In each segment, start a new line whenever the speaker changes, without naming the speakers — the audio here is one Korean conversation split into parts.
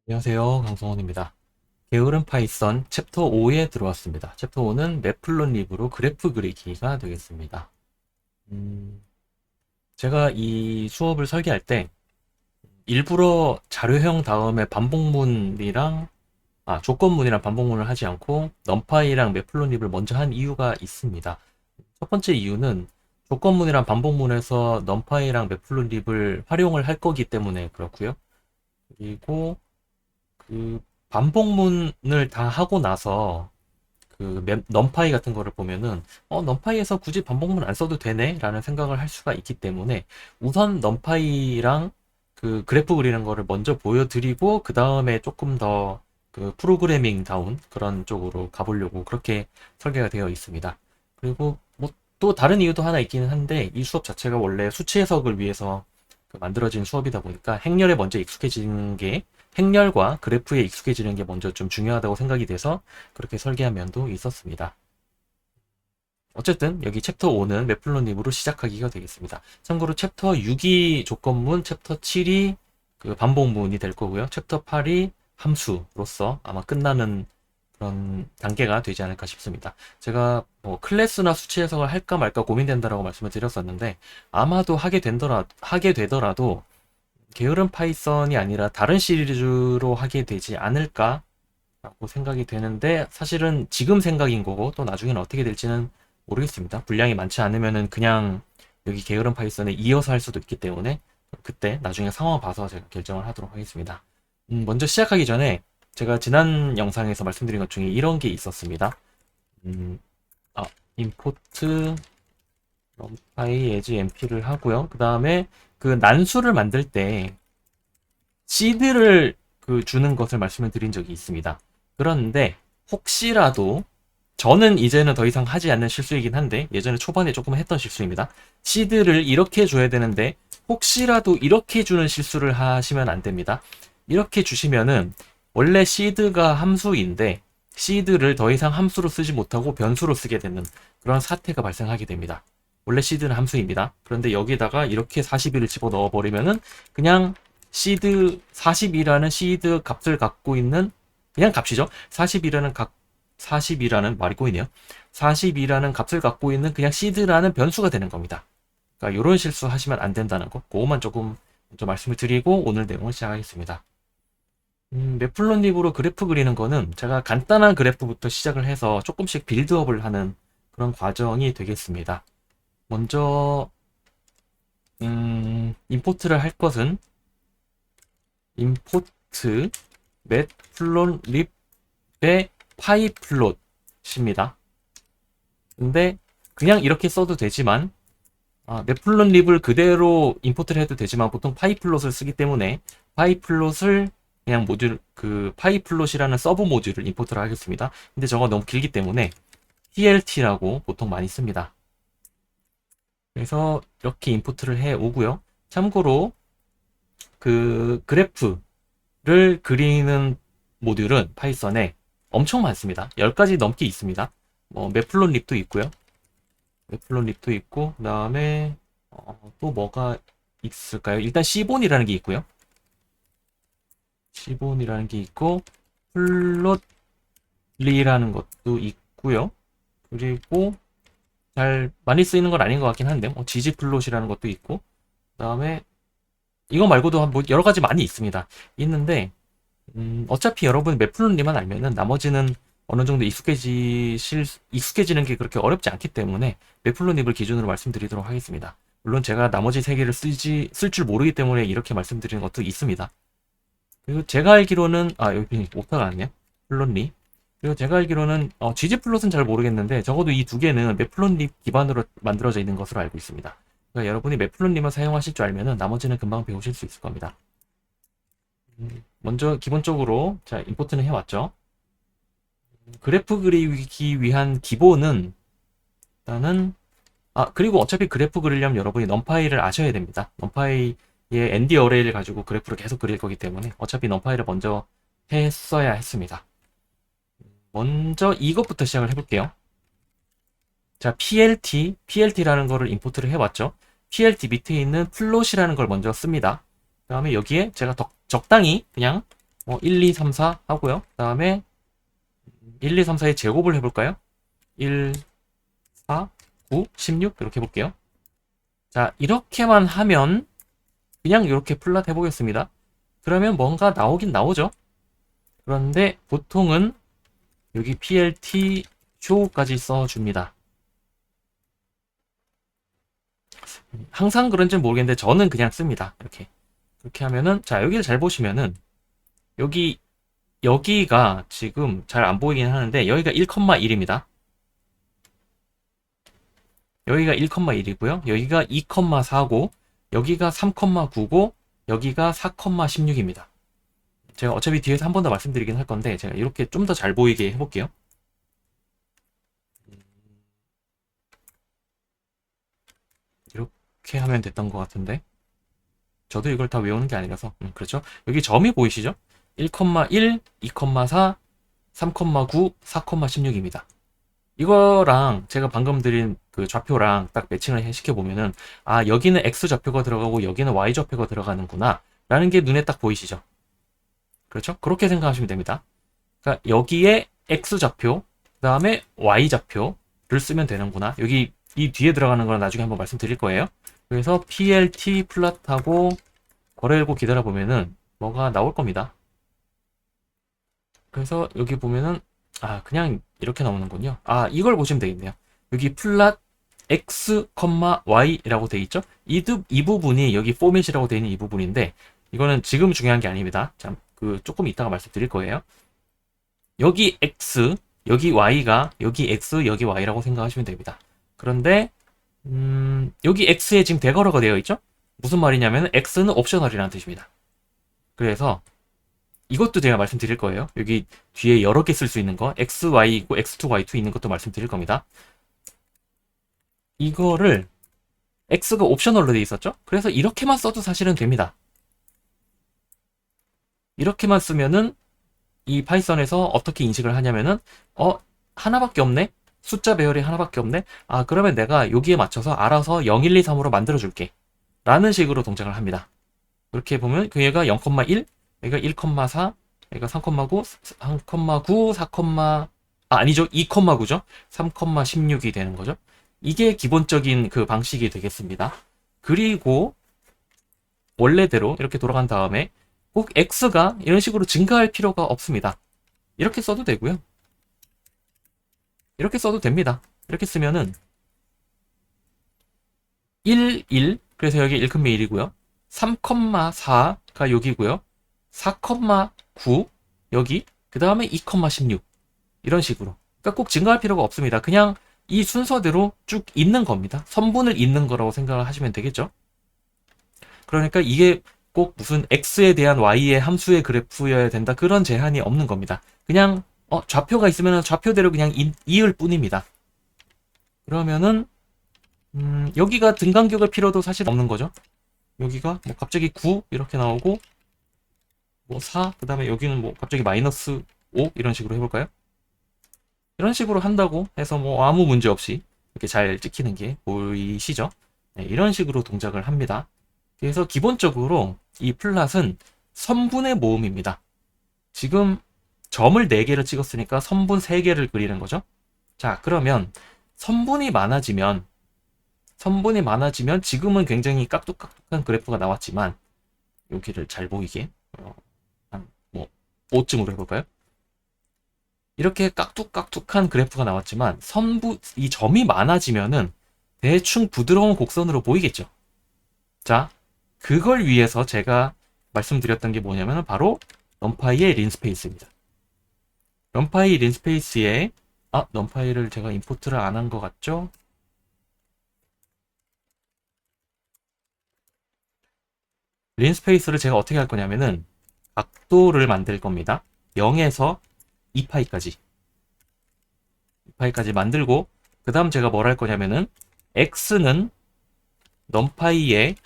안녕하세요. 강성원입니다. 게으른 파이썬 챕터 5에 들어왔습니다. 챕터 5는 매플롯립으로 그래프 그리기가 되겠습니다. 음, 제가 이 수업을 설계할 때 일부러 자료형 다음에 조건문이랑 반복문을 하지 않고 넘파이랑 매플롯립을 먼저 한 이유가 있습니다. 첫 번째 이유는 조건문이랑 반복문에서 넘파이랑 매플롯립을 활용을 할 거기 때문에 그렇고요. 그리고 그 반복문을 다 하고 나서 넘파이 같은 거를 보면은 넘파이에서 굳이 반복문 안 써도 되네 라는 생각을 할 수가 있기 때문에 우선 넘파이랑 그 그래프 그리는 거를 먼저 보여드리고 그 다음에 조금 더 그 프로그래밍 다운 그런 쪽으로 가보려고 그렇게 설계가 되어 있습니다. 그리고 뭐 또 다른 이유도 하나 있기는 한데 이 수업 자체가 원래 수치 해석을 위해서 만들어진 수업이다 보니까 행렬과 그래프에 익숙해지는 게 먼저 좀 중요하다고 생각이 돼서 그렇게 설계한 면도 있었습니다. 어쨌든 여기 챕터 5는 매플론립으로 시작하기가 되겠습니다. 참고로 챕터 6이 조건문, 챕터 7이 그 반복문이 될 거고요. 챕터 8이 함수로서 아마 끝나는 그런 단계가 되지 않을까 싶습니다. 제가 뭐 클래스나 수치 해석을 할까 말까 고민된다라고 말씀을 드렸었는데 아마도 하게 되더라도 게으른 파이썬이 아니라 다른 시리즈로 하게 되지 않을까라고 생각이 되는데 사실은 지금 생각인 거고 또 나중에는 어떻게 될지는 모르겠습니다. 분량이 많지 않으면은 그냥 여기 게으른 파이썬에 이어서 할 수도 있기 때문에 그때 나중에 상황 봐서 제가 결정을 하도록 하겠습니다. 먼저 시작하기 전에 제가 지난 영상에서 말씀드린 것 중에 이런 게 있었습니다. 음, 아, 임포트 numpy as np를 하고요. 그 다음에 그 난수를 만들 때 시드를 주는 것을 말씀을 드린 적이 있습니다. 그런데 혹시라도 저는 이제는 더 이상 하지 않는 실수이긴 한데 예전에 초반에 조금 했던 실수입니다. 시드를 이렇게 줘야 되는데 혹시라도 이렇게 주는 실수를 하시면 안 됩니다. 이렇게 주시면은 원래 시드가 함수인데 시드를 더 이상 함수로 쓰지 못하고 변수로 쓰게 되는 그런 사태가 발생하게 됩니다. 원래 시드는 함수입니다. 그런데 여기다가 이렇게 41을 집어넣어 버리면은 그냥 시드 40이라는 시드 값을 갖고 있는 그냥 값이죠. 40이라는 말이 꼬이네요. 40이라는 값을 갖고 있는 그냥 시드라는 변수가 되는 겁니다. 그러니까 이런 실수 하시면 안 된다는 거, 그것만 조금 먼저 말씀을 드리고 오늘 내용을 시작하겠습니다. 매플론립으로 그래프 그리는 거는 제가 간단한 그래프부터 시작을 해서 조금씩 빌드업을 하는 그런 과정이 되겠습니다. 먼저 임포트를 할 것은 임포트 매플론립의 파이플롯입니다. 근데 그냥 이렇게 써도 되지만 매플론립을 그대로 임포트를 해도 되지만 보통 파이플롯을 쓰기 때문에 파이플롯을 그냥 파이플롯이라는 서브 모듈을 임포트를 하겠습니다. 근데 저거 너무 길기 때문에 plt라고 보통 많이 씁니다. 그래서 이렇게 임포트를 해 오고요. 참고로 그 그래프를 그리는 모듈은 파이썬에 엄청 많습니다. 10가지 넘게 있습니다. 매플론립도 있고요. 매플론립도 있고 그 다음에 또 뭐가 있을까요? 일단 시본이라는 게 있고요. 시본이라는 게 있고 플롯리라는 것도 있고요. 그리고 잘 많이 쓰이는 건 아닌 것 같긴 한데 지지플롯이라는 것도 있고 그 다음에 이거 말고도 뭐 여러 가지 많이 있습니다. 있는데 어차피 여러분 매플론리만 알면은 나머지는 어느 정도 익숙해지는 게 그렇게 어렵지 않기 때문에 매플론립을 기준으로 말씀드리도록 하겠습니다. 물론 제가 나머지 세 개를 쓸 줄 모르기 때문에 이렇게 말씀드리는 것도 있습니다. 그리고 제가 알기로는 여기 오타가 났네요. 플롯립. 그리고 제가 알기로는 gg플롯은 잘 모르겠는데 적어도 이 두 개는 매플론립 기반으로 만들어져 있는 것으로 알고 있습니다. 그러니까 여러분이 매플론립만 사용하실 줄 알면은 나머지는 금방 배우실 수 있을 겁니다. 먼저 기본적으로 자 임포트는 해왔죠. 그래프 그리기 위한 기본은 일단은 그리고 어차피 그래프 그리려면 여러분이 넘파이를 아셔야 됩니다. 넘파이의 ND 어레이를 가지고 그래프를 계속 그릴 거기 때문에 어차피 넘파이를 먼저 했어야 했습니다. 먼저 이것부터 시작을 해볼게요. 자, PLT라는 거를 임포트를 해왔죠. PLT 밑에 있는 플롯이라는 걸 먼저 씁니다. 그 다음에 여기에 제가 적당히 그냥 1, 2, 3, 4 하고요. 그 다음에 1, 2, 3, 4의 제곱을 해볼까요? 1, 4, 9, 16 이렇게 해볼게요. 자, 이렇게만 하면 그냥 이렇게 플랫 해보겠습니다. 그러면 뭔가 나오긴 나오죠. 그런데 보통은 여기 PLT show까지 써줍니다. 항상 그런지 모르겠는데 저는 그냥 씁니다. 이렇게. 그렇게 하면은, 자, 여기를 잘 보시면은, 여기가 지금 잘 안 보이긴 하는데, 여기가 1,1입니다. 여기가 1,1이고요. 여기가 2,4고, 여기가 3,9고, 여기가 4,16입니다. 제가 어차피 뒤에서 한 번 더 말씀드리긴 할 건데, 제가 이렇게 좀 더 잘 보이게 해볼게요. 이렇게 하면 됐던 것 같은데, 저도 이걸 다 외우는 게 아니라서, 그렇죠. 여기 점이 보이시죠? 1,1, 2,4, 3,9, 4,16입니다. 이거랑 제가 방금 드린 그 좌표랑 딱 매칭을 시켜보면은, 아, 여기는 X 좌표가 들어가고 여기는 Y 좌표가 들어가는구나 라는 게 눈에 딱 보이시죠? 그렇죠? 그렇게 생각하시면 됩니다. 그러니까 여기에 X 좌표, 그 다음에 Y 좌표를 쓰면 되는구나. 여기 이 뒤에 들어가는 건 나중에 한번 말씀드릴 거예요. 그래서 PLT 플랫하고 거래일고 기다려보면은 뭐가 나올 겁니다. 그래서 여기 보면은 그냥 이렇게 나오는군요. 이걸 보시면 되겠네요. 여기 플랫 x, y라고 되어 있죠? 이 부분이 여기 포맷이라고 되어 있는 이 부분인데 이거는 지금 중요한 게 아닙니다. 참, 조금 이따가 말씀드릴 거예요. 여기 x, 여기 y가 여기 x, 여기 y라고 생각하시면 됩니다. 그런데 여기 x에 지금 대괄호가 되어 있죠? 무슨 말이냐면 x는 옵셔널이라는 뜻입니다. 그래서 이것도 제가 말씀드릴 거예요. 여기 뒤에 여러 개 쓸 수 있는 거 x, y 있고 x2, y2 있는 것도 말씀드릴 겁니다. 이거를 x가 옵셔널로 되어 있었죠? 그래서 이렇게만 써도 사실은 됩니다. 이렇게만 쓰면은 이 파이썬에서 어떻게 인식을 하냐면은 하나밖에 없네? 숫자 배열이 하나밖에 없네? 그러면 내가 여기에 맞춰서 알아서 0, 1, 2, 3으로 만들어 줄게 라는 식으로 동작을 합니다. 이렇게 보면 그 얘가 0,1, 얘가 1,4, 얘가 3,9, 3,9, 4, 아니죠. 2,9죠. 3,16이 되는 거죠. 이게 기본적인 그 방식이 되겠습니다. 그리고 원래대로 이렇게 돌아간 다음에 꼭 x가 이런 식으로 증가할 필요가 없습니다. 이렇게 써도 되고요. 이렇게 써도 됩니다. 이렇게 쓰면은 1, 1, 그래서 여기 1,1이고요. 3,4가 여기고요. 4,9 여기, 그 다음에 2,16 이런 식으로. 그러니까 꼭 증가할 필요가 없습니다. 그냥 이 순서대로 쭉 있는 겁니다. 선분을 잇는 거라고 생각을 하시면 되겠죠. 그러니까 이게 꼭 무슨 x에 대한 y의 함수의 그래프여야 된다 그런 제한이 없는 겁니다. 그냥 좌표가 있으면 좌표대로 그냥 이을 뿐입니다. 그러면은 여기가 등간격을 필요도 사실 없는 거죠. 여기가 뭐 갑자기 9 이렇게 나오고 뭐 4, 그 다음에 여기는 뭐 갑자기 마이너스 5 이런 식으로 해볼까요? 이런 식으로 한다고 해서 뭐 아무 문제 없이 이렇게 잘 찍히는 게 보이시죠? 네, 이런 식으로 동작을 합니다. 그래서 기본적으로 이 플랫은 선분의 모음입니다. 지금 점을 4개를 찍었으니까 선분 3개를 그리는 거죠. 자, 그러면 선분이 많아지면 지금은 굉장히 깍둑깍둑한 그래프가 나왔지만 여기를 잘 보이게 한 뭐 5쯤으로 해볼까요? 이렇게 깍둑깍둑한 그래프가 나왔지만 이 점이 많아지면은 대충 부드러운 곡선으로 보이겠죠. 자, 그걸 위해서 제가 말씀드렸던 게 뭐냐면 바로 넘파이의 린스페이스입니다. 넘파이 린스페이스에 넘파이를 제가 임포트를 안 한 것 같죠? 린스페이스를 제가 어떻게 할 거냐면은 각도를 만들 겁니다. 0에서 2파이까지 만들고 그 다음 제가 뭘 할 거냐면은 x는 넘파이의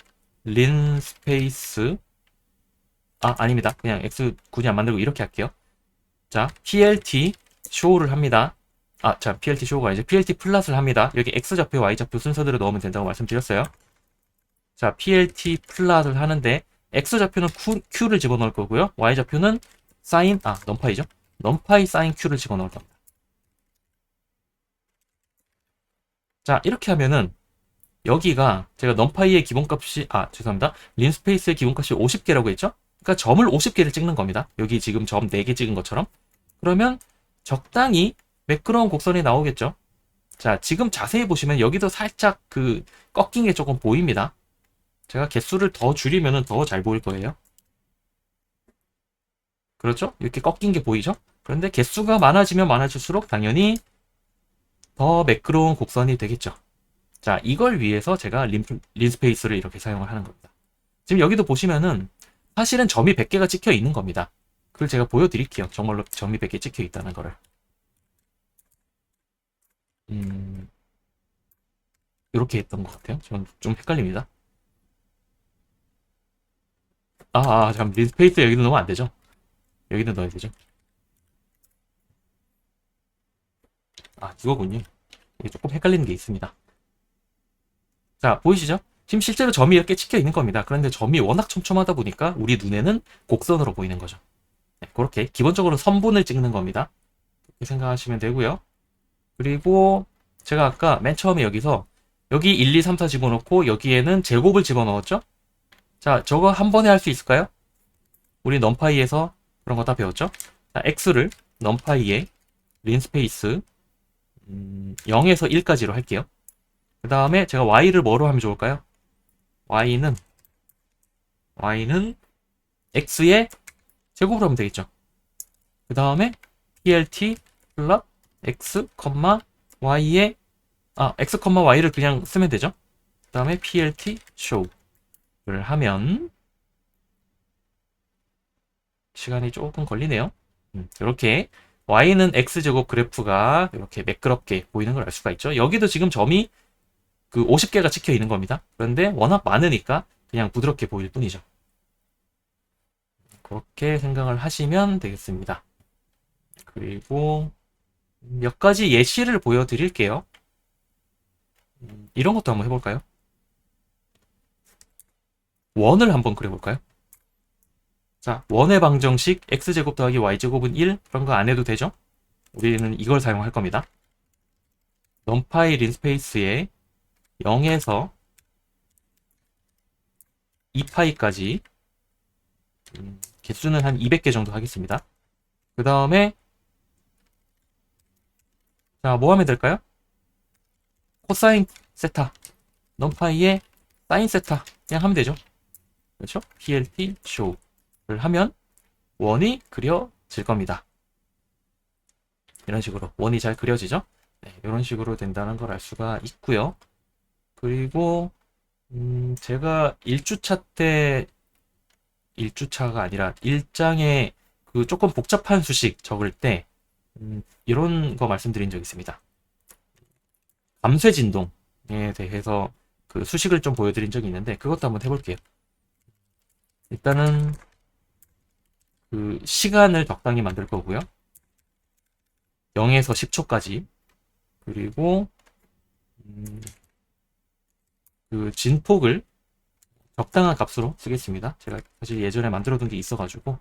린스페이스 아닙니다. 그냥 x 굳이 안 만들고 이렇게 할게요. 자, PLT show를 합니다. PLT show가 아니죠. PLT 플랫을 합니다. 여기 x좌표, y좌표 순서대로 넣으면 된다고 말씀드렸어요. 자, PLT 플랫을 하는데 x좌표는 q를 집어넣을 거고요. y좌표는 numPy죠. numPy sin q를 집어넣을 겁니다. 자, 이렇게 하면은 여기가 제가 numpy의 기본값이 죄송합니다. linspace의 기본값이 50개라고 했죠? 그러니까 점을 50개를 찍는 겁니다. 여기 지금 점 4개 찍은 것처럼. 그러면 적당히 매끄러운 곡선이 나오겠죠? 자, 지금 자세히 보시면 여기도 살짝 그 꺾인 게 조금 보입니다. 제가 개수를 더 줄이면 더 잘 보일 거예요. 그렇죠? 이렇게 꺾인 게 보이죠? 그런데 개수가 많아지면 많아질수록 당연히 더 매끄러운 곡선이 되겠죠. 자, 이걸 위해서 제가 린스페이스를 이렇게 사용을 하는 겁니다. 지금 여기도 보시면은 사실은 점이 100개가 찍혀 있는 겁니다. 그걸 제가 보여드릴게요. 정말로 점이 100개 찍혀 있다는 거를. 이렇게 했던 것 같아요. 저는 좀 헷갈립니다. 잠 린스페이스 여기도 넣으면 안 되죠. 여기도 넣어야 되죠. 이거군요. 이게 조금 헷갈리는 게 있습니다. 자, 보이시죠? 지금 실제로 점이 이렇게 찍혀 있는 겁니다. 그런데 점이 워낙 촘촘하다 보니까 우리 눈에는 곡선으로 보이는 거죠. 네, 그렇게 기본적으로 선분을 찍는 겁니다. 그렇게 생각하시면 되고요. 그리고 제가 아까 맨 처음에 여기 1, 2, 3, 4 집어넣고 여기에는 제곱을 집어넣었죠? 자, 저거 한 번에 할 수 있을까요? 우리 numpy에서 그런 거 다 배웠죠? 자, x를 numpy의 linspace 0에서 1까지로 할게요. 그 다음에 제가 y를 뭐로 하면 좋을까요? y는 x의 제곱으로 하면 되겠죠. 그 다음에 plt 플러스 x, y의 x, y를 그냥 쓰면 되죠. 그 다음에 plt show를 하면 시간이 조금 걸리네요. 이렇게 y는 x제곱 그래프가 이렇게 매끄럽게 보이는 걸 알 수가 있죠. 여기도 지금 점이 그 50개가 찍혀 있는 겁니다. 그런데 워낙 많으니까 그냥 부드럽게 보일 뿐이죠. 그렇게 생각을 하시면 되겠습니다. 그리고 몇 가지 예시를 보여드릴게요. 이런 것도 한번 해볼까요? 원을 한번 그려볼까요? 자, 원의 방정식 x제곱 더하기 y제곱은 1 그런 거 안 해도 되죠? 우리는 이걸 사용할 겁니다. numpy linspace에 0에서 2파이까지 개수는 한 200개 정도 하겠습니다. 그 다음에 자, 뭐 하면 될까요? 코사인 세타 numpy의 사인 세타 그냥 하면 되죠. 그렇죠? plt show를 하면 원이 그려질 겁니다. 이런 식으로 원이 잘 그려지죠? 네, 이런 식으로 된다는 걸 알 수가 있고요. 그리고 제가 1주차 때 1주차가 아니라 1장에 그 조금 복잡한 수식 적을 때 이런 거 말씀드린 적 있습니다. 감쇄 진동에 대해서 그 수식을 좀 보여드린 적이 있는데 그것도 한번 해볼게요. 일단은 그 시간을 적당히 만들 거고요. 0에서 10초까지 그리고 그 진폭을 적당한 값으로 쓰겠습니다. 제가 사실 예전에 만들어 둔 게 있어가지고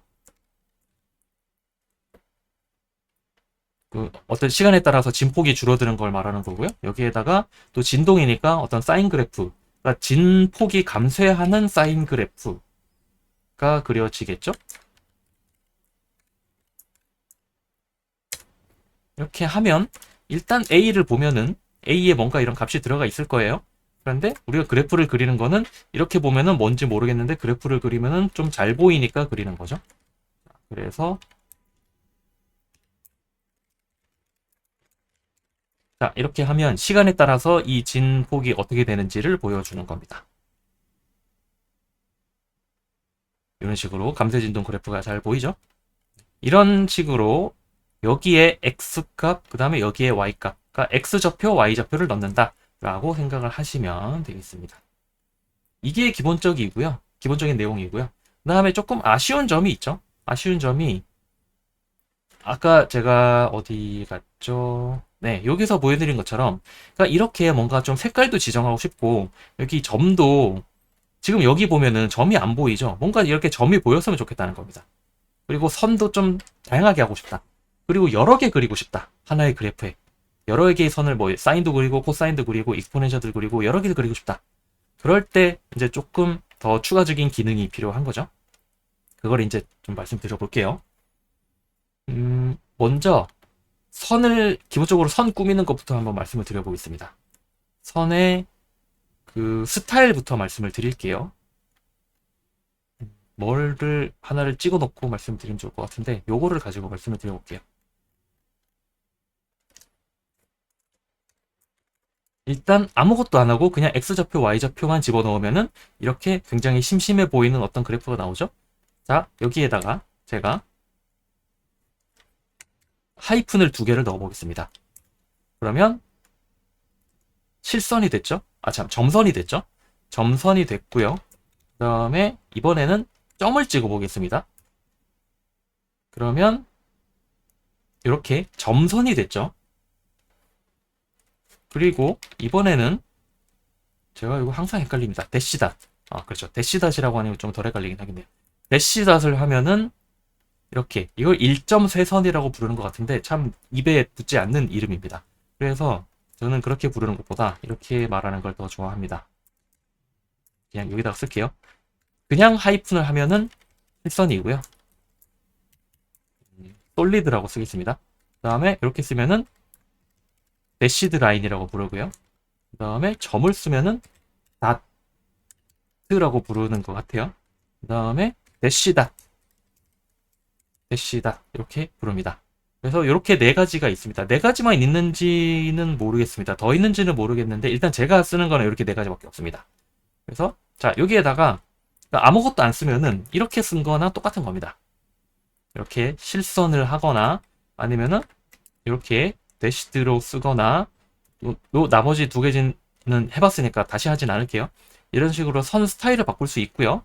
그 어떤 시간에 따라서 진폭이 줄어드는 걸 말하는 거고요. 여기에다가 또 진동이니까 어떤 사인 그래프, 그러니까 진폭이 감쇄하는 사인 그래프가 그려지겠죠. 이렇게 하면 일단 A를 보면은 A에 뭔가 이런 값이 들어가 있을 거예요. 그런데 우리가 그래프를 그리는 거는 이렇게 보면은 뭔지 모르겠는데 그래프를 그리면은 좀 잘 보이니까 그리는 거죠. 그래서 자, 이렇게 하면 시간에 따라서 이 진폭이 어떻게 되는지를 보여주는 겁니다. 이런 식으로 감쇄진동 그래프가 잘 보이죠? 이런 식으로 여기에 x값, 그 다음에 여기에 y값, 그러니까 x좌표, y좌표를 넣는다 라고 생각을 하시면 되겠습니다. 이게 기본적인 내용이고요. 그 다음에 조금 아쉬운 점이 있죠. 아쉬운 점이 아까 제가 어디 갔죠? 네, 여기서 보여드린 것처럼 그러니까 이렇게 뭔가 좀 색깔도 지정하고 싶고 여기 점도 지금 여기 보면은 점이 안 보이죠? 뭔가 이렇게 점이 보였으면 좋겠다는 겁니다. 그리고 선도 좀 다양하게 하고 싶다. 그리고 여러 개 그리고 싶다. 하나의 그래프에. 여러 개의 선을 뭐 사인도 그리고 코사인도 그리고 익스포넨셜도 그리고 여러 개를 그리고 싶다. 그럴 때 이제 조금 더 추가적인 기능이 필요한 거죠. 그걸 이제 좀 말씀드려 볼게요. 먼저 선을 기본적으로 선 꾸미는 것부터 한번 말씀을 드려보겠습니다. 선의 그 스타일부터 말씀을 드릴게요. 뭐를 하나를 찍어 놓고 말씀드리면 좋을 것 같은데 요거를 가지고 말씀을 드려볼게요. 일단 아무것도 안 하고 그냥 X좌표, Y좌표만 집어넣으면은 이렇게 굉장히 심심해 보이는 어떤 그래프가 나오죠. 자, 여기에다가 제가 하이픈을 2개를 넣어 보겠습니다. 그러면 실선이 됐죠? 점선이 됐죠? 점선이 됐고요. 그 다음에 이번에는 점을 찍어 보겠습니다. 그러면 이렇게 점선이 됐죠? 그리고 이번에는 제가 이거 항상 헷갈립니다. 대시닷. 그렇죠. 대시닷이라고 하면 좀 덜 헷갈리긴 하겠네요. 대시닷을 하면은 이렇게 이걸 1.쇄선이라고 부르는 것 같은데 참 입에 붙지 않는 이름입니다. 그래서 저는 그렇게 부르는 것보다 이렇게 말하는 걸 더 좋아합니다. 그냥 여기다가 쓸게요. 그냥 하이픈을 하면은 실선이고요. 솔리드라고 쓰겠습니다. 그 다음에 이렇게 쓰면은 대시드 라인이라고 부르고요. 그 다음에 점을 쓰면은 다트라고 부르는 것 같아요. 그 다음에 대시닷 이렇게 부릅니다. 그래서 이렇게 4가지가 있습니다. 4가지만 있는지는 모르겠습니다. 더 있는지는 모르겠는데 일단 제가 쓰는 거는 이렇게 4가지밖에 없습니다. 그래서 자 여기에다가 아무것도 안 쓰면은 이렇게 쓴 거나 똑같은 겁니다. 이렇게 실선을 하거나 아니면은 이렇게 대시드로 쓰거나 요 나머지 2개는 해봤으니까 다시 하진 않을게요. 이런 식으로 선 스타일을 바꿀 수 있고요.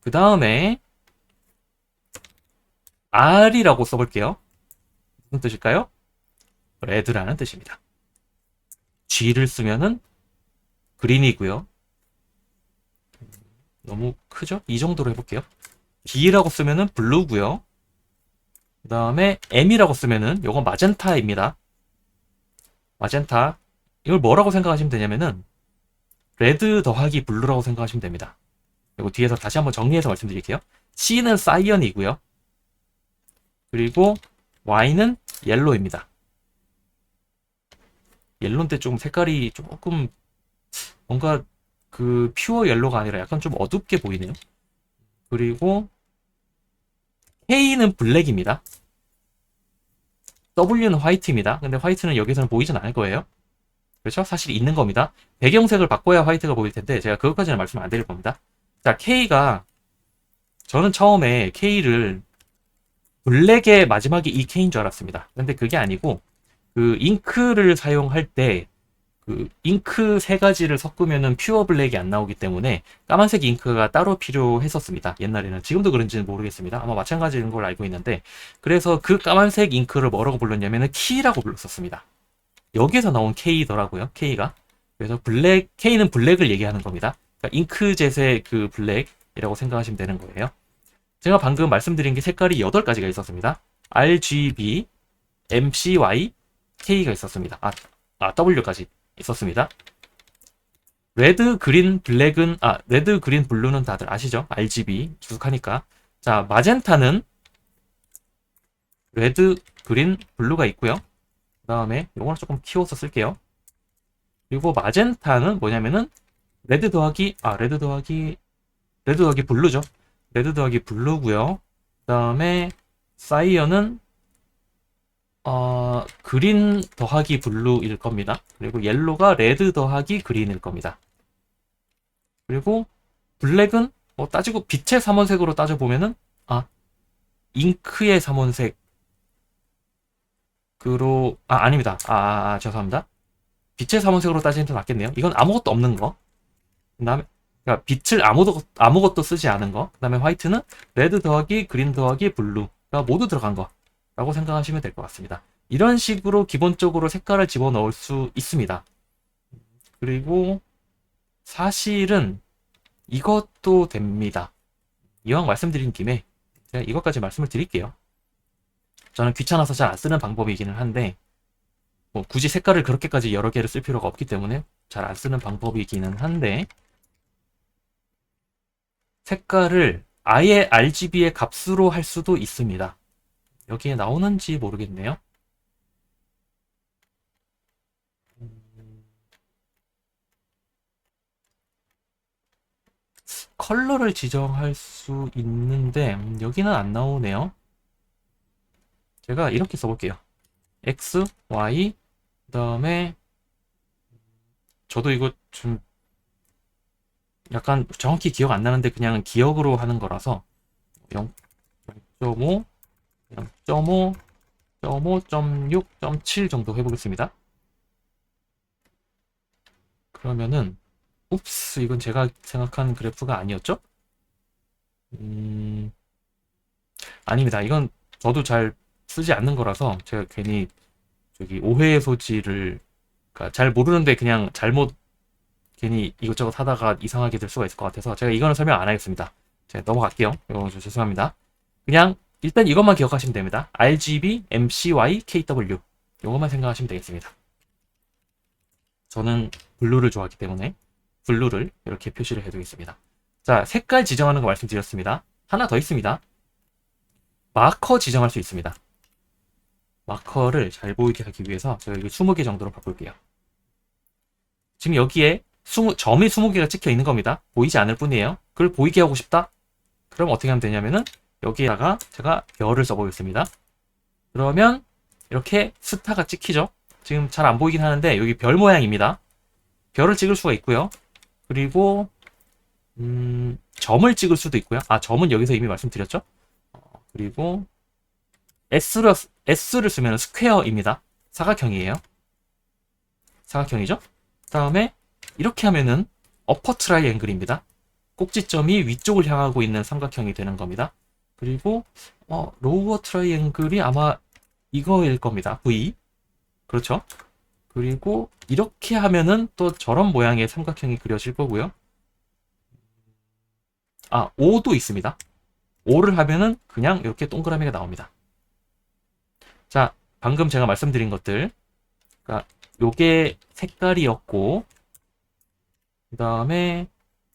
그 다음에 R이라고 써볼게요. 무슨 뜻일까요? 레드라는 뜻입니다. G를 쓰면은 그린이고요. 너무 크죠? 이 정도로 해볼게요. B라고 쓰면은 블루고요. 그 다음에 M이라고 쓰면은 요건 마젠타입니다. 마젠타. 이걸 뭐라고 생각하시면 되냐면은 레드 더하기 블루라고 생각하시면 됩니다. 그리고 뒤에서 다시 한번 정리해서 말씀드릴게요. C는 사이언이고요. 그리고 Y는 옐로입니다. 옐로인데 좀 색깔이 조금 뭔가 그 퓨어 옐로가 아니라 약간 좀 어둡게 보이네요. 그리고 K는 블랙입니다. W는 화이트입니다. 근데 화이트는 여기서는 보이진 않을 거예요. 그렇죠? 사실 있는 겁니다. 배경색을 바꿔야 화이트가 보일 텐데 제가 그것까지는 말씀 안 드릴 겁니다. 자, K가 저는 처음에 K를 블랙의 마지막에 이 K인 줄 알았습니다. 근데 그게 아니고 그 잉크를 사용할 때 그 잉크 3가지를 섞으면은 퓨어 블랙이 안 나오기 때문에 까만색 잉크가 따로 필요했었습니다. 옛날에는. 지금도 그런지는 모르겠습니다. 아마 마찬가지인 걸로 알고 있는데 그래서 그 까만색 잉크를 뭐라고 불렀냐면은 키라고 불렀었습니다. 여기에서 나온 K더라고요. K가. 그래서 K는 블랙을 얘기하는 겁니다. 그러니까 잉크젯의 그 블랙이라고 생각하시면 되는 거예요. 제가 방금 말씀드린 게 색깔이 8가지가 있었습니다. RGB, MCY, K가 있었습니다. W까지 있었습니다. 레드, 그린, 블랙은, 레드, 그린, 블루는 다들 아시죠? RGB, 주석하니까. 자, 마젠타는 레드, 그린, 블루가 있고요. 그 다음에 요거는 조금 키워서 쓸게요. 그리고 마젠타는 뭐냐면은 레드 더하기 블루죠. 레드 더하기 블루고요. 그 다음에 사이언은 그린 더하기 블루일 겁니다. 그리고 옐로가 레드 더하기 그린일 겁니다. 그리고 블랙은 뭐 따지고 빛의 삼원색으로 따져보면은 잉크의 삼원색으로 아닙니다. 죄송합니다. 빛의 삼원색으로 따지는 게 낫겠네요. 이건 아무것도 없는 거. 그 다음에 그러니까 빛을 아무것도 쓰지 않은 거. 그 다음에 화이트는 레드 더하기 그린 더하기 블루가 모두 들어간 거 라고 생각하시면 될 것 같습니다. 이런 식으로 기본적으로 색깔을 집어넣을 수 있습니다. 그리고 사실은 이것도 됩니다. 이왕 말씀드린 김에 제가 이것까지 말씀을 드릴게요. 저는 귀찮아서 잘 안 쓰는 방법이기는 한데 뭐 굳이 색깔을 그렇게까지 여러 개를 쓸 필요가 없기 때문에 잘 안 쓰는 방법이기는 한데 색깔을 아예 RGB의 값으로 할 수도 있습니다. 여기에 나오는지 모르겠네요. 컬러를 지정할 수 있는데 여기는 안 나오네요. 제가 이렇게 써볼게요. X, Y, 그 다음에 저도 이거 좀 약간 정확히 기억 안 나는데 그냥 기억으로 하는 거라서 0.5, 0.5, 0.5.6, 0.7 정도 해보겠습니다. 그러면은 옵스, 이건 제가 생각한 그래프가 아니었죠? 아닙니다. 이건 저도 잘 쓰지 않는 거라서 제가 괜히 저기 오해의 소지를, 그러니까 잘 모르는데 그냥 잘못 괜히 이것저것 하다가 이상하게 될 수가 있을 것 같아서 제가 이거는 설명 안 하겠습니다. 제가 넘어갈게요. 이거 좀 죄송합니다. 그냥 일단 이것만 기억하시면 됩니다. RGB, MCY, KW 이것만 생각하시면 되겠습니다. 저는 블루를 좋아하기 때문에 블루를 이렇게 표시를 해두겠습니다. 자, 색깔 지정하는 거 말씀드렸습니다. 하나 더 있습니다. 마커 지정할 수 있습니다. 마커를 잘 보이게 하기 위해서 제가 이거 20개 정도로 바꿀게요. 지금 여기에 점이 20개가 찍혀 있는 겁니다. 보이지 않을 뿐이에요. 그걸 보이게 하고 싶다? 그럼 어떻게 하면 되냐면은 여기에다가 제가 별을 써보겠습니다. 그러면 이렇게 스타가 찍히죠. 지금 잘 안 보이긴 하는데 여기 별 모양입니다. 별을 찍을 수가 있고요. 그리고 점을 찍을 수도 있고요. 아, 점은 여기서 이미 말씀드렸죠. 그리고 S를 쓰면 스퀘어입니다. 사각형이에요. 사각형이죠. 그 다음에 이렇게 하면은 어퍼 트라이앵글입니다. 꼭지점이 위쪽을 향하고 있는 삼각형이 되는 겁니다. 그리고 로우어 트라이앵글이 아마 이거일 겁니다. V. 그렇죠. 그리고 이렇게 하면은 또 저런 모양의 삼각형이 그려질 거고요. 아, O도 있습니다. O를 하면은 그냥 이렇게 동그라미가 나옵니다. 자, 방금 제가 말씀드린 것들, 그러니까 요게 색깔이었고, 그 다음에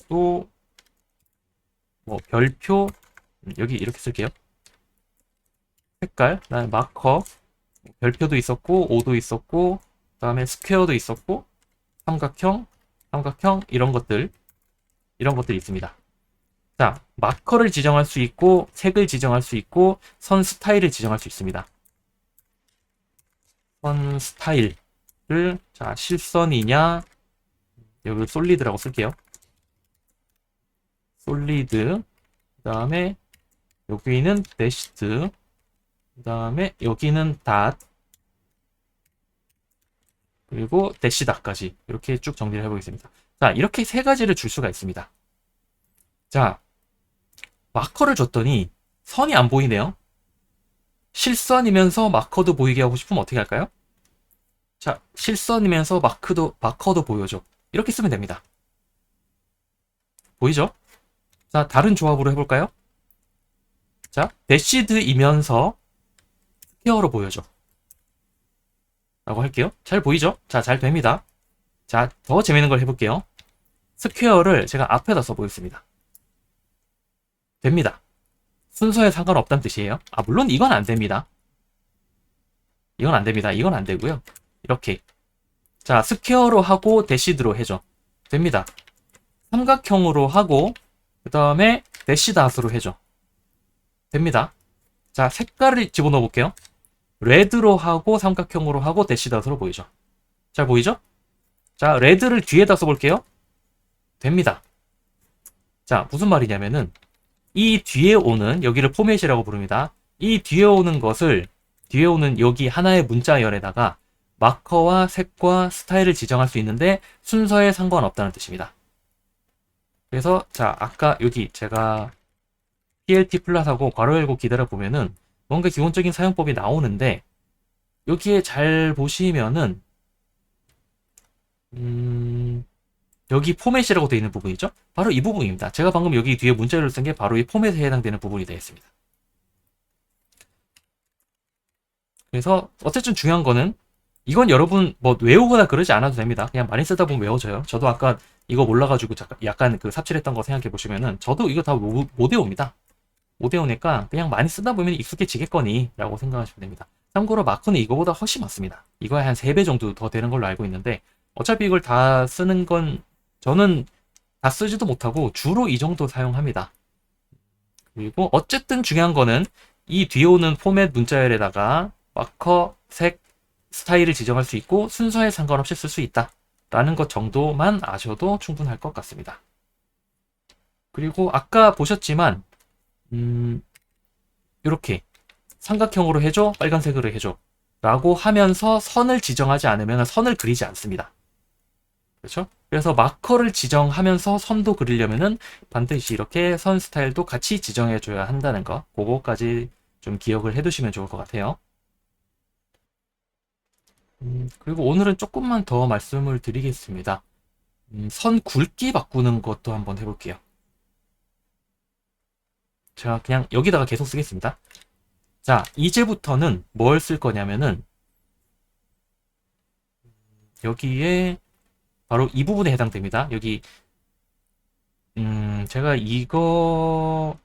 또 뭐 별표, 여기 이렇게 쓸게요. 색깔, 그다음에 마커, 별표도 있었고, O도 있었고, 그 다음에 스퀘어도 있었고, 삼각형, 이런 것들이 있습니다. 자, 마커를 지정할 수 있고, 색을 지정할 수 있고, 선 스타일을 지정할 수 있습니다. 선 스타일을, 자, 실선이냐, 여기 솔리드라고 쓸게요. 솔리드, 그 다음에 여기는 대시드, 그 다음에 여기는 닷, 그리고 대시닷까지 이렇게 쭉 정리를 해보겠습니다. 자, 이렇게 세 가지를 줄 수가 있습니다. 자, 마커를 줬더니 선이 안 보이네요. 실선이면서 마커도 보이게 하고 싶으면 어떻게 할까요? 자, 실선이면서 마커도 보여줘. 이렇게 쓰면 됩니다. 보이죠? 자, 다른 조합으로 해볼까요? 자, 대시드이면서 스퀘어로 보여줘. 라고 할게요. 잘 보이죠? 자, 잘 됩니다. 자, 더 재밌는 걸 해볼게요. 스퀘어를 제가 앞에다 써보겠습니다. 됩니다. 순서에 상관없다는 뜻이에요. 아, 물론 이건 안 됩니다. 이건 안 됩니다. 이건 안 되고요. 이렇게. 자, 스퀘어로 하고 대시드로 해줘. 됩니다. 삼각형으로 하고 그 다음에 대시닷으로 해줘. 됩니다. 자, 색깔을 집어넣어 볼게요. 레드로 하고 삼각형으로 하고 대시닷으로 보이죠. 잘 보이죠? 자, 레드를 뒤에다 써볼게요. 됩니다. 자, 무슨 말이냐면은 이 뒤에 오는, 여기를 포맷이라고 부릅니다. 이 뒤에 오는 것을, 뒤에 오는 여기 하나의 문자열에다가 마커와 색과 스타일을 지정할 수 있는데 순서에 상관없다는 뜻입니다. 그래서 자, 아까 여기 제가 PLT 플랫하고 괄호 열고 기다려 보면은 뭔가 기본적인 사용법이 나오는데 여기에 잘 보시면은 여기 포맷이라고 되어 있는 부분이죠. 바로 이 부분입니다. 제가 방금 여기 뒤에 문자열을 쓴 게 바로 이 포맷에 해당되는 부분이 되겠습니다. 그래서 어쨌든 중요한 거는 이건 여러분 뭐 외우거나 그러지 않아도 됩니다. 그냥 많이 쓰다 보면 외워져요. 저도 아까 이거 몰라가지고 약간 그 삽질했던 거 생각해 보시면은 저도 이거 다 못 외웁니다. 못 외우니까 그냥 많이 쓰다 보면 익숙해지겠거니 라고 생각하시면 됩니다. 참고로 마크는 이거보다 훨씬 많습니다. 이거에 한 3배 정도 더 되는 걸로 알고 있는데 어차피 이걸 다 쓰는 건 저는 다 쓰지도 못하고 주로 이 정도 사용합니다. 그리고 어쨌든 중요한 거는 이 뒤에 오는 포맷 문자열에다가 마커, 색, 스타일을 지정할 수 있고 순서에 상관없이 쓸 수 있다 라는 것 정도만 아셔도 충분할 것 같습니다. 그리고 아까 보셨지만 이렇게 삼각형으로 해줘, 빨간색으로 해줘 라고 하면서 선을 지정하지 않으면 선을 그리지 않습니다. 그렇죠? 그래서 마커를 지정하면서 선도 그리려면은 반드시 이렇게 선 스타일도 같이 지정해 줘야 한다는 거, 그거까지 좀 기억을 해 두시면 좋을 것 같아요. 그리고 오늘은 조금만 더 말씀을 드리겠습니다. 선 굵기 바꾸는 것도 한번 해볼게요. 제가 그냥 여기다가 계속 쓰겠습니다. 자, 이제부터는 뭘 쓸 거냐면은 여기에 바로 이 부분에 해당됩니다. 여기 제가 이거는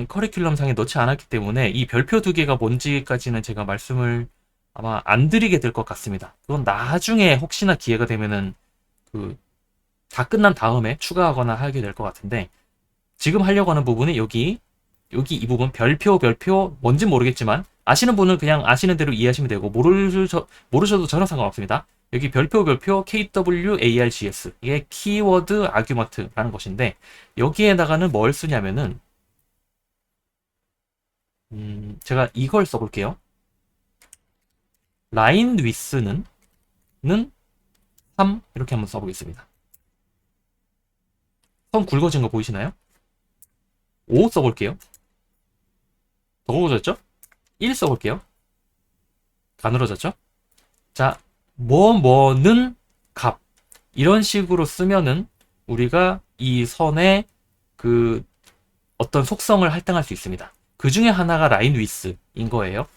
커리큘럼 상에 넣지 않았기 때문에 이 별표 두 개가 뭔지까지는 제가 말씀을 아마 안 드리게 될 것 같습니다. 그건 나중에 혹시나 기회가 되면은 그 다 끝난 다음에 추가하거나 하게 될 것 같은데 지금 하려고 하는 부분은 여기 이 부분 별표 뭔진 모르겠지만 아시는 분은 그냥 아시는 대로 이해하시면 되고 모르셔도 전혀 상관없습니다. 여기 별표 KWARGS 이게 키워드 아규먼트라는 것인데 여기에다가는 뭘 쓰냐면은 제가 이걸 써볼게요. 라인 위스는 3 이렇게 한번 써보겠습니다. 선 굵어진 거 보이시나요? 5 써볼게요. 더 굵어졌죠? 1 써볼게요. 가늘어졌죠? 자, 뭐는 값 이런 식으로 쓰면은 우리가 이 선의 그 어떤 속성을 할당할 수 있습니다. 그 중에 하나가 라인 위스인 거예요.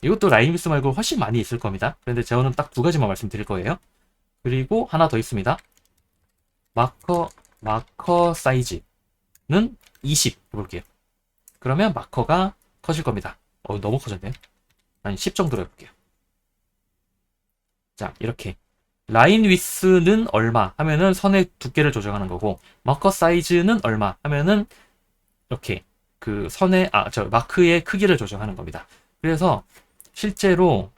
이것도 라인 위스 말고 훨씬 많이 있을 겁니다. 그런데 저는 딱 두 가지만 말씀드릴 거예요. 그리고 하나 더 있습니다. 마커 사이즈는 20 해볼게요. 그러면 마커가 커질 겁니다. 너무 커졌네. 한 10 정도로 해볼게요. 자, 이렇게 라인 위스는 얼마 하면은 선의 두께를 조정하는 거고 마커 사이즈는 얼마 하면은 이렇게 그 선의 마크의 크기를 조정하는 겁니다. 그래서 실제로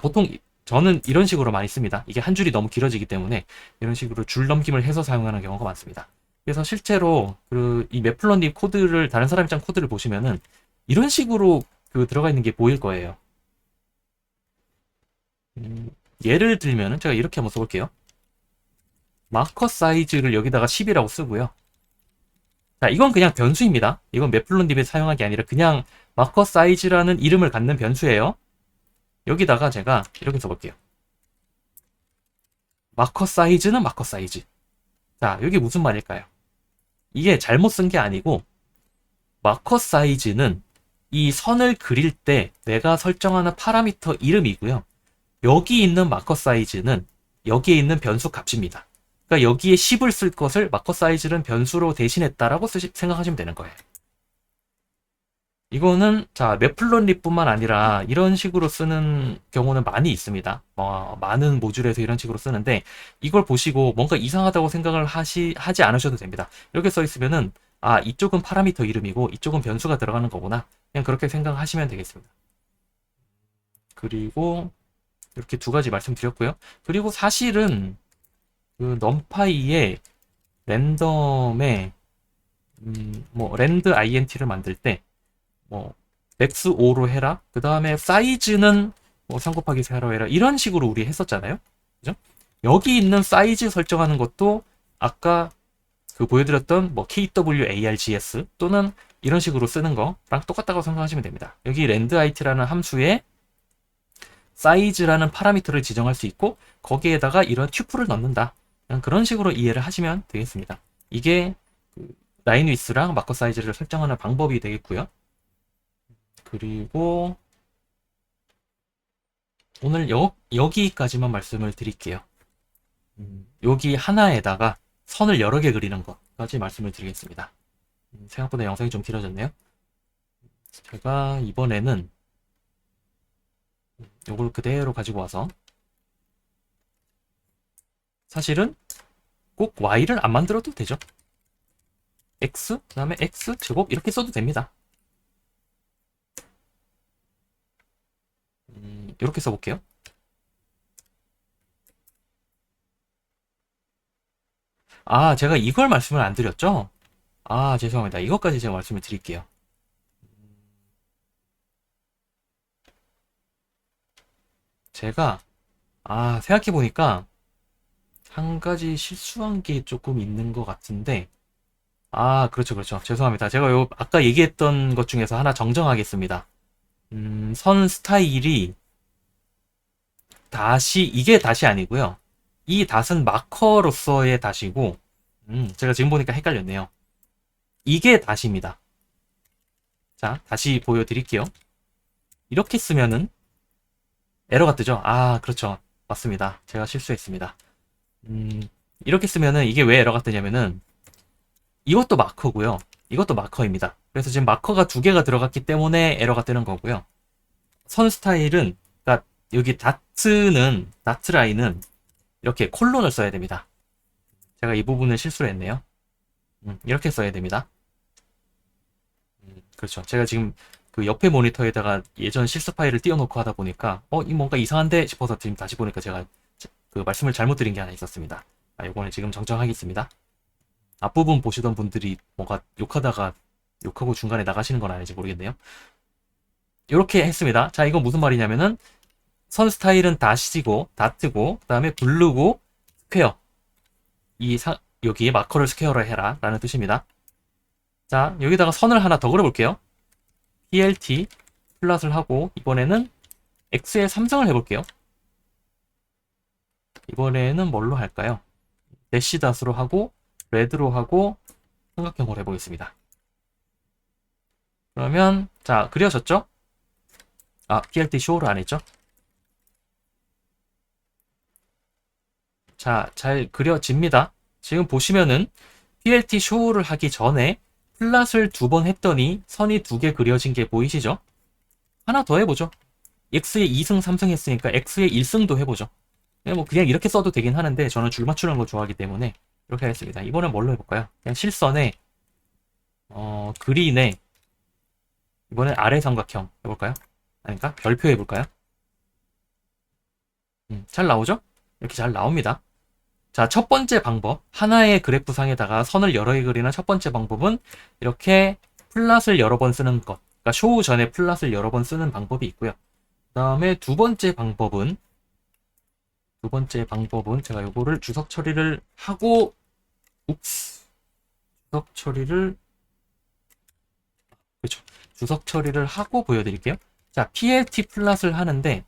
보통 저는 이런 식으로 많이 씁니다. 이게 한 줄이 너무 길어지기 때문에 이런 식으로 줄 넘김을 해서 사용하는 경우가 많습니다. 그래서 실제로 이 맵플러님 코드를 다른 사람 입장 코드를 보시면은 이런 식으로 들어가 있는 게 보일 거예요. 예를 들면은 제가 이렇게 한번 써볼게요. 마커 사이즈를 여기다가 10이라고 쓰고요. 자, 이건 그냥 변수입니다. 이건 맵플론딥에 사용한 게 아니라 그냥 마커 사이즈라는 이름을 갖는 변수예요. 여기다가 제가 이렇게 써볼게요. 마커 사이즈는 마커 사이즈. 자, 이게 무슨 말일까요? 이게 잘못 쓴 게 아니고 마커 사이즈는 이 선을 그릴 때 내가 설정하는 파라미터 이름이고요. 여기 있는 마커 사이즈는 여기에 있는 변수 값입니다. 그러니까 여기에 10을 쓸 것을 마커 사이즈는 변수로 대신했다라고 생각하시면 되는 거예요. 이거는 맵플론립뿐만 아니라 이런 식으로 쓰는 경우는 많이 있습니다. 많은 모듈에서 이런 식으로 쓰는데 이걸 보시고 뭔가 이상하다고 생각을 하지 않으셔도 됩니다. 이렇게 써 있으면은 이쪽은 파라미터 이름이고 이쪽은 변수가 들어가는 거구나. 그냥 그렇게 생각하시면 되겠습니다. 그리고 이렇게 두 가지 말씀드렸고요. 그리고 사실은 넘파이의 랜덤에 랜드 int를 만들 때 맥스 5로 해라. 그 다음에 사이즈는 3 곱하기 4로 해라. 이런 식으로 우리 했었잖아요. 그죠? 여기 있는 사이즈 설정하는 것도 아까 보여드렸던 KWARGS 또는 이런 식으로 쓰는 거랑 똑같다고 생각하시면 됩니다. 여기 landIt라는 함수에 사이즈라는 파라미터를 지정할 수 있고 거기에다가 이런 튜플을 넣는다. 그런 식으로 이해를 하시면 되겠습니다. 이게 라인 위스랑 마커 사이즈를 설정하는 방법이 되겠고요. 그리고 오늘 여기까지만 말씀을 드릴게요. 여기 하나에다가 선을 여러 개 그리는 것까지 말씀을 드리겠습니다. 생각보다 영상이 좀 길어졌네요. 제가 이번에는 요걸 그대로 가지고 와서 사실은 꼭 y를 안 만들어도 되죠. x 그 다음에 x 제곱 이렇게 써도 됩니다. 이렇게 써볼게요. 아, 제가 이걸 말씀을 안 드렸죠? 아, 죄송합니다. 이것까지 제가 말씀을 드릴게요. 제가 생각해보니까 한 가지 실수한 게 조금 있는 것 같은데, 그렇죠, 그렇죠. 죄송합니다. 제가 아까 얘기했던 것 중에서 하나 정정하겠습니다. 선 스타일이 이게 다시 아니고요. 이 닷은 마커로서의 닷이고, 제가 지금 보니까 헷갈렸네요. 이게 닷입니다. 자, 다시 보여드릴게요. 이렇게 쓰면은 에러가 뜨죠? 그렇죠. 맞습니다. 제가 실수했습니다. 이렇게 쓰면은 이게 왜 에러가 뜨냐면은 이것도 마커고요. 이것도 마커입니다. 그래서 지금 마커가 두 개가 들어갔기 때문에 에러가 뜨는 거고요. 선 스타일은, 그러니까 여기 다트 라인은 이렇게 콜론을 써야 됩니다. 제가 이 부분을 실수를 했네요. 이렇게 써야 됩니다. 그렇죠. 제가 지금 그 옆에 모니터에다가 예전 실수 파일을 띄워놓고 하다 보니까 이 뭔가 이상한데 싶어서 지금 다시 보니까 제가 그 말씀을 잘못 드린 게 하나 있었습니다. 요거는 지금 정정하겠습니다. 앞부분 보시던 분들이 뭔가 욕하고 중간에 나가시는 건 아닌지 모르겠네요. 이렇게 했습니다. 자, 이건 무슨 말이냐면은 선 스타일은 다트고 그 다음에 블루고 스퀘어, 여기에 마커를 스퀘어로 해라 라는 뜻입니다. 자, 여기다가 선을 하나 더 그려볼게요. plt 플랫을 하고 이번에는 x에 3승을 해볼게요. 이번에는 뭘로 할까요? 대시닷으로 하고 레드로 하고 삼각형으로 해보겠습니다. 그러면 자, 그려졌죠? plt show를 안 했죠? 자, 잘 그려집니다. 지금 보시면은 plt show를 하기 전에 플랫을 2번 했더니 선이 2개 그려진 게 보이시죠? 하나 더 해보죠. x에 2승 3승 했으니까 x에 1승도 해보죠. 뭐 그냥 이렇게 써도 되긴 하는데 저는 줄 맞추는 거 좋아하기 때문에 이렇게 하겠습니다. 이번엔 뭘로 해볼까요? 그냥 실선에 그린에 이번엔 아래 삼각형 해볼까요? 아닌가? 별표 해볼까요? 잘 나오죠? 이렇게 잘 나옵니다. 자, 첫 번째 방법, 하나의 그래프상에다가 선을 여러 개 그리는 첫 번째 방법은 이렇게 플랫을 여러 번 쓰는 것, 그러니까 쇼우 전에 플랫을 여러 번 쓰는 방법이 있고요. 그 다음에 두 번째 방법은 제가 요거를 주석 처리를 하고 주석 처리를 하고 보여드릴게요. 자, plt 플랫을 하는데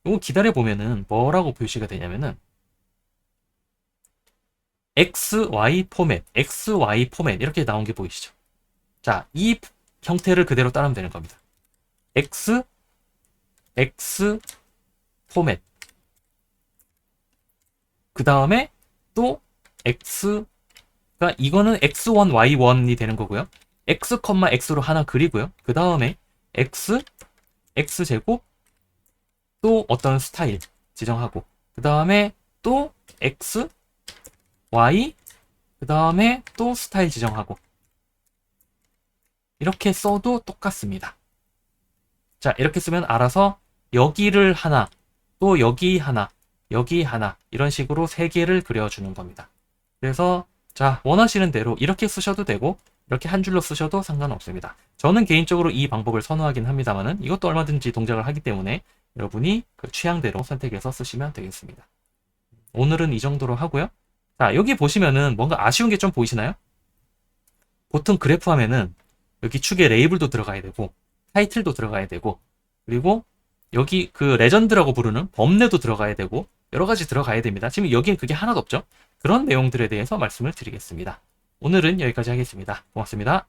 요거 기다려 보면은 뭐라고 표시가 되냐면은 XY 포맷 이렇게 나온 게 보이시죠? 자, 이 형태를 그대로 따르면 되는 겁니다. X 포맷. 그 다음에 또 X가 이거는 X1, Y1이 되는 거고요. X, X로 하나 그리고요. 그 다음에 X제곱 또 어떤 스타일 지정하고 그 다음에 또 X, Y 그 다음에 또 스타일 지정하고 이렇게 써도 똑같습니다. 자, 이렇게 쓰면 알아서 여기를 하나 또 여기 하나 이런 식으로 3개를 그려주는 겁니다. 그래서 자, 원하시는 대로 이렇게 쓰셔도 되고 이렇게 한 줄로 쓰셔도 상관없습니다. 저는 개인적으로 이 방법을 선호하긴 합니다만은 이것도 얼마든지 동작을 하기 때문에 여러분이 그 취향대로 선택해서 쓰시면 되겠습니다. 오늘은 이 정도로 하고요. 자, 여기 보시면은 뭔가 아쉬운 게 좀 보이시나요? 보통 그래프 하면은 여기 축에 레이블도 들어가야 되고 타이틀도 들어가야 되고 그리고 여기 그 레전드라고 부르는 범례도 들어가야 되고 여러 가지 들어가야 됩니다. 지금 여기엔 그게 하나도 없죠. 그런 내용들에 대해서 말씀을 드리겠습니다. 오늘은 여기까지 하겠습니다. 고맙습니다.